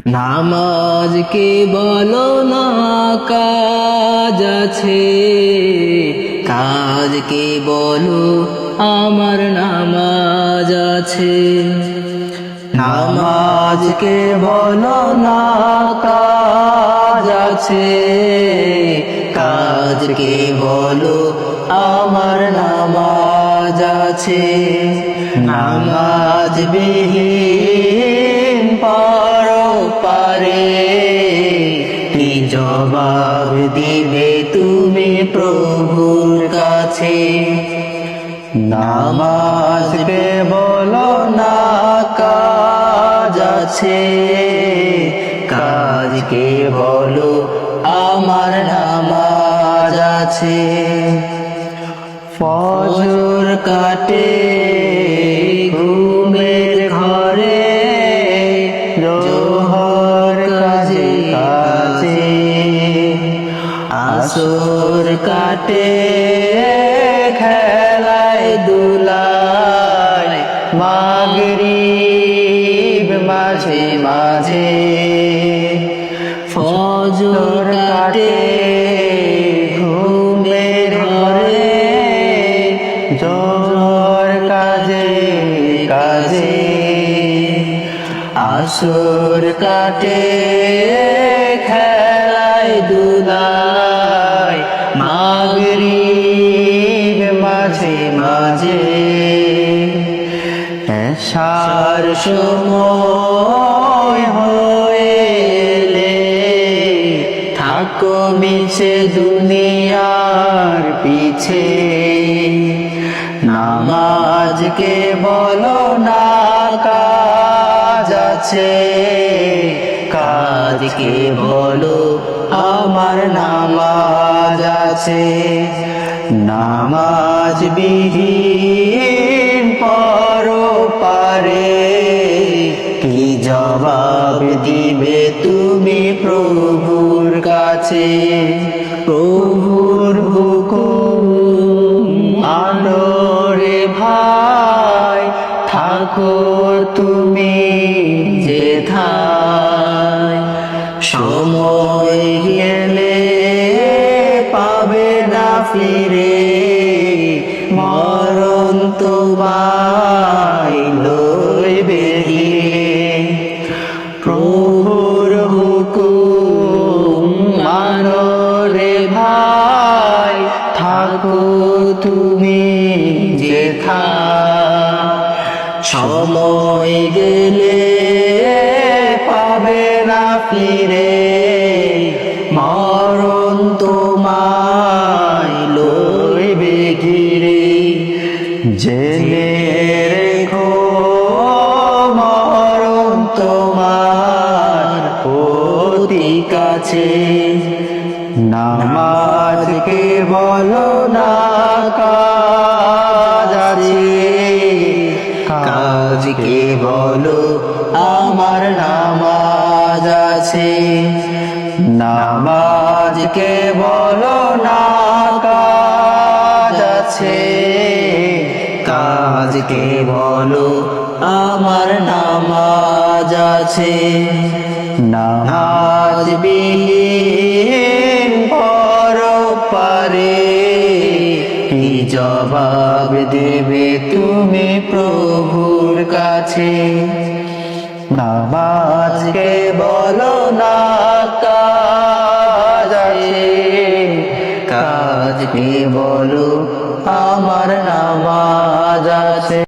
নামাজ কে বলো না কাজ আছে, কাজকে বলো আমার নামাজ আছে। নামাজকে বলো না কাজ আছে, কাজকে বলো আমার নামাজ আছে। নামাজ বিহীন পারে কি জবাব দিবে তুমি প্রভুর কাছে। নামাজকে বলো না কাজ আছে, কাজকে বলো আমার নামাজ আছে। ফজর কাটে ঘুমের ঘরে, জোহর কাজে কাজে, আসর কাটে খেলায় দুলায়, মাগরিব মাঝে মাঝে। ফজর কাটে ঘুমের ঘরে, জোহর কাজে কাজে, আসর কাটে খেলায় দুলায়, মাগরিব মাঝে মাঝে। এশার সময় হইলে থাকো মিছে দুনিয়ার পিছে। নামাজকে বলো না কাজ আছে, কাজকে বলো আমার নামাজ আছে। নামাজ বিহীন পারে কি জবাব দিবে তুমি প্রভুর কাছে। প্রভুর হুকুম মানো রে ভাই, থাকো তুমি যেথায়। সময় গেলে পাবে না ফিরে, মরণ তোমায় লইবে ঘিরে। প্রভুর হুকুম মানো রে ভাই, থাকো তুমি যেথায়। সময় গেলে পাবে না ফিরে, মরণ তোমায় লইবে ঘিরে। জেনে রেখো মরণ তোমার অতি কাছে। নামাজকে বলো না কাজ আছে, কাজকে বলো আমার নামাজ আছে। নামাজকে বলো না কাজ আছে, কাজকে বলো আমার নামাজ আছে। নামাজ বিহীন পারে কি জবাব দেবে তুমি প্রভুর কাছে। নামাজকে বলো না কাজ আছে, কাজকে বলো আমার নামাজ আছে।